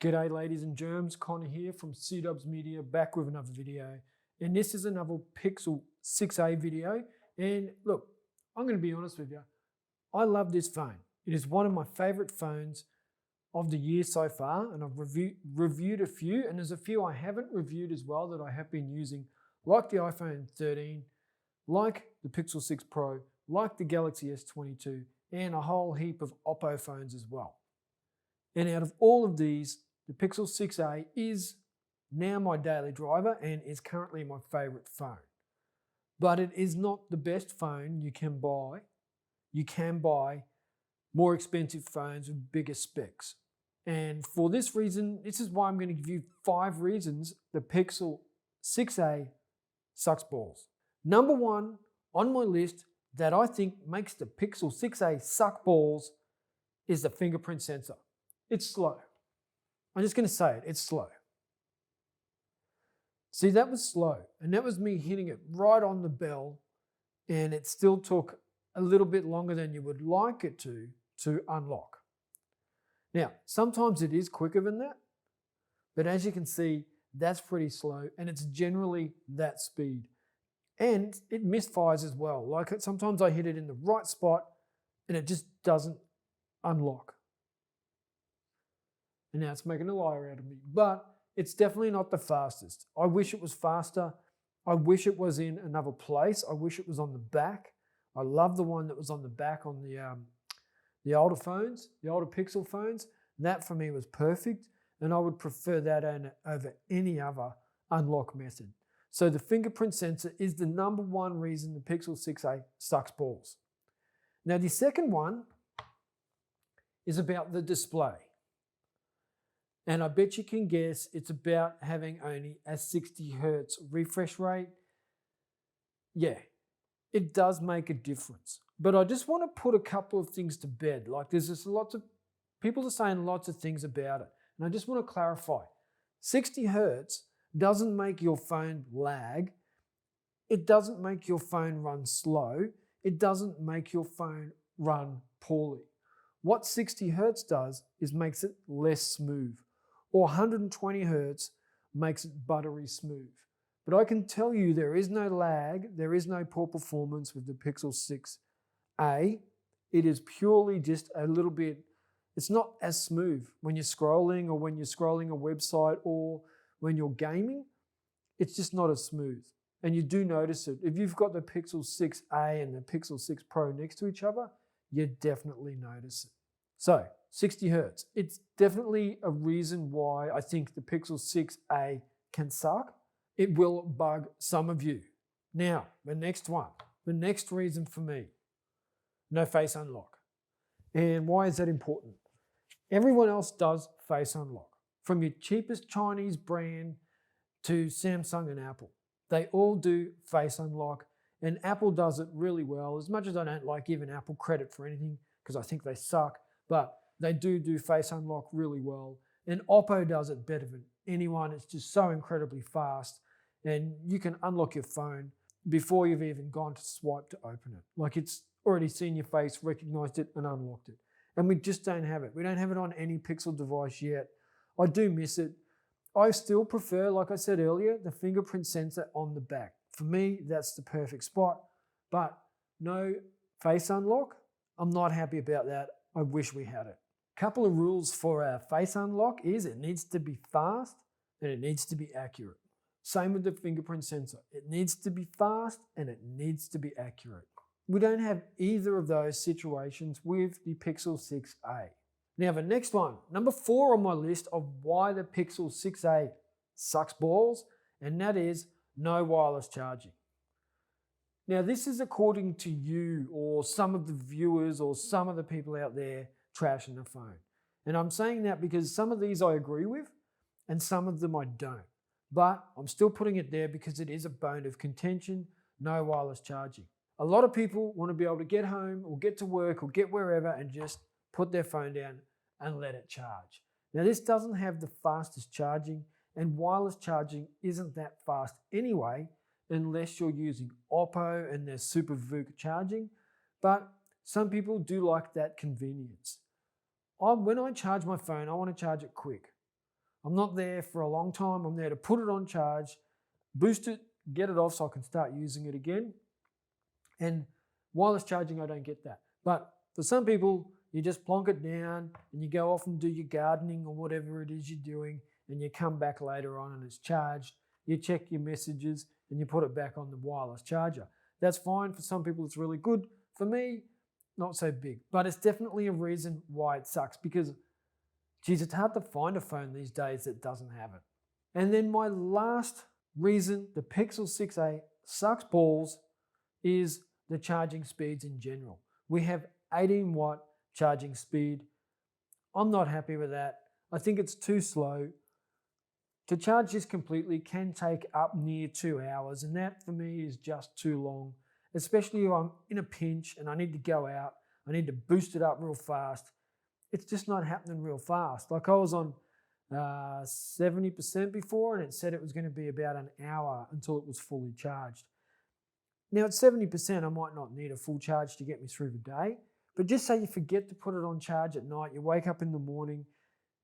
G'day ladies and germs, Conor here from C-Dubs Media, back with another video. And this is another Pixel 6a video. And look, I'm going to be honest with you, I love this phone. It is one of my favorite phones of the year so far, and I've reviewed a few, and there's a few I haven't reviewed as well that I have been using, like the iPhone 13, like the Pixel 6 Pro, like the Galaxy S22, and a whole heap of Oppo phones as well. And out of all of these, the Pixel 6a is now my daily driver and is currently my favorite phone. But it is not the best phone you can buy. You can buy more expensive phones with bigger specs. And for this reason, this is why I'm going to give you 5 reasons the Pixel 6a sucks balls. Number 1 on my list that I think makes the Pixel 6a suck balls is the fingerprint sensor. It's slow. I'm just going to say it, it's slow. See, that was slow, and that was me hitting it right on the bell, and it still took a little bit longer than you would like it to unlock. Now, sometimes it is quicker than that, but as you can see, that's pretty slow, and it's generally that speed. And it misfires as well. Like sometimes I hit it in the right spot, and it just doesn't unlock. And now it's making a liar out of me, but it's definitely not the fastest. I wish it was faster. I wish it was in another place. I wish it was on the back. I love the one that was on the back on the older phones, the older Pixel phones. That for me was perfect, and I would prefer that over any other unlock method. So the fingerprint sensor is the number 1 reason the Pixel 6a sucks balls. Now the second one is about the display. And I bet you can guess it's about having only a 60 Hz refresh rate. Yeah, it does make a difference. But I just want to put a couple of things to bed. Like there's just lots of people are saying lots of things about it. And I just want to clarify. 60 Hz doesn't make your phone lag. It doesn't make your phone run slow. It doesn't make your phone run poorly. What 60 Hz does is makes it less smooth. Or 120 Hz makes it buttery smooth. But I can tell you there is no lag, there is no poor performance with the Pixel 6a. It is purely just a little bit, it's not as smooth when you're scrolling or when you're scrolling a website or when you're gaming. It's just not as smooth. And you do notice it. If you've got the Pixel 6a and the Pixel 6 Pro next to each other, you definitely notice it. So, 60 Hz. It's definitely a reason why I think the Pixel 6a can suck. It will bug some of you. Now, the next one, the next reason for me, no face unlock. And why is that important? Everyone else does face unlock. From your cheapest Chinese brand to Samsung and Apple. They all do face unlock, and Apple does it really well. As much as I don't like giving Apple credit for anything, because I think they suck, but they do face unlock really well. And Oppo does it better than anyone. It's just so incredibly fast. And you can unlock your phone before you've even gone to swipe to open it. Like it's already seen your face, recognized it, and unlocked it. And we just don't have it. We don't have it on any Pixel device yet. I do miss it. I still prefer, like I said earlier, the fingerprint sensor on the back. For me, that's the perfect spot. But no face unlock, I'm not happy about that. I wish we had it. Couple of rules for our face unlock is it needs to be fast and it needs to be accurate. Same with the fingerprint sensor. It needs to be fast and it needs to be accurate. We don't have either of those situations with the Pixel 6a. Now the next one, number 4 on my list of why the Pixel 6a sucks balls, and that is no wireless charging. Now this is according to you or some of the viewers or some of the people out there trashing the phone. And I'm saying that because some of these I agree with and some of them I don't. But I'm still putting it there because it is a bone of contention, no wireless charging. A lot of people want to be able to get home or get to work or get wherever and just put their phone down and let it charge. Now this doesn't have the fastest charging, and wireless charging isn't that fast anyway unless you're using Oppo and their super VOOC charging, but some people do like that convenience. When I charge my phone, I want to charge it quick. I'm not there for a long time. I'm there to put it on charge, boost it, get it off so I can start using it again. And wireless charging, I don't get that. But for some people, you just plonk it down and you go off and do your gardening or whatever it is you're doing, and you come back later on and it's charged. You check your messages and you put it back on the wireless charger. That's fine. For some people, it's really good. For me, not so big. But it's definitely a reason why it sucks, because, geez, it's hard to find a phone these days that doesn't have it. And then my last reason the Pixel 6a sucks balls is the charging speeds in general. We have 18 watt charging speed. I'm not happy with that. I think it's too slow. To charge this completely can take up near 2 hours, and that for me is just too long, especially if I'm in a pinch and I need to go out. I need to boost it up real fast. It's just not happening real fast. Like, I was on 70% before, and it said it was going to be about an hour until it was fully charged. Now at 70%, I might not need a full charge to get me through the day, but just say you forget to put it on charge at night, you wake up in the morning,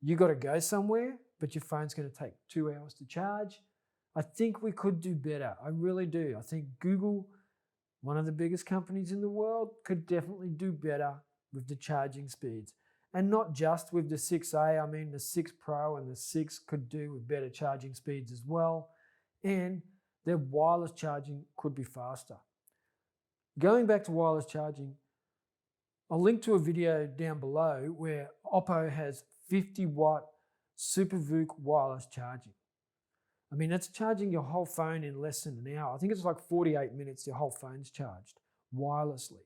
you got to go somewhere, but your phone's going to take 2 hours to charge. I think we could do better. I really do. I think Google, one of the biggest companies in the world, could definitely do better with the charging speeds. And not just with the 6A, I mean the 6 Pro and the 6 could do with better charging speeds as well. And their wireless charging could be faster. Going back to wireless charging, I'll link to a video down below where Oppo has 50 watt Super VOOC wireless charging. I mean, that's charging your whole phone in less than an hour. I think it's like 48 minutes your whole phone's charged wirelessly.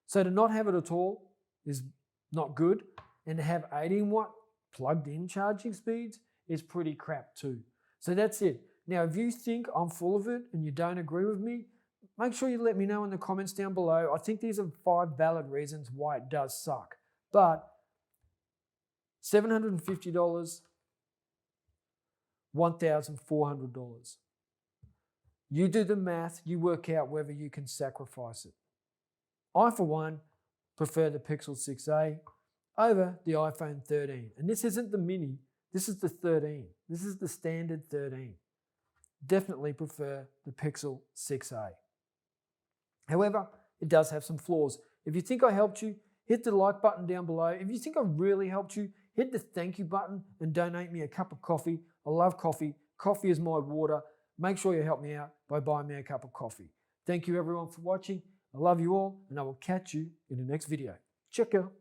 So to not have it at all is not good. And to have 18 watt plugged in charging speeds is pretty crap too. So that's it. Now, if you think I'm full of it and you don't agree with me, make sure you let me know in the comments down below. I think these are 5 valid reasons why it does suck. But $750, $1,400. You do the math, you work out whether you can sacrifice it. I, for one, prefer the Pixel 6a over the iPhone 13. And this isn't the mini, this is the 13. This is the standard 13. Definitely prefer the Pixel 6a. However, it does have some flaws. If you think I helped you, hit the like button down below. If you think I really helped you, hit the thank you button and donate me a cup of coffee. I love coffee. Coffee is my water. Make sure you help me out by buying me a cup of coffee. Thank you everyone for watching. I love you all, and I will catch you in the next video. Check out.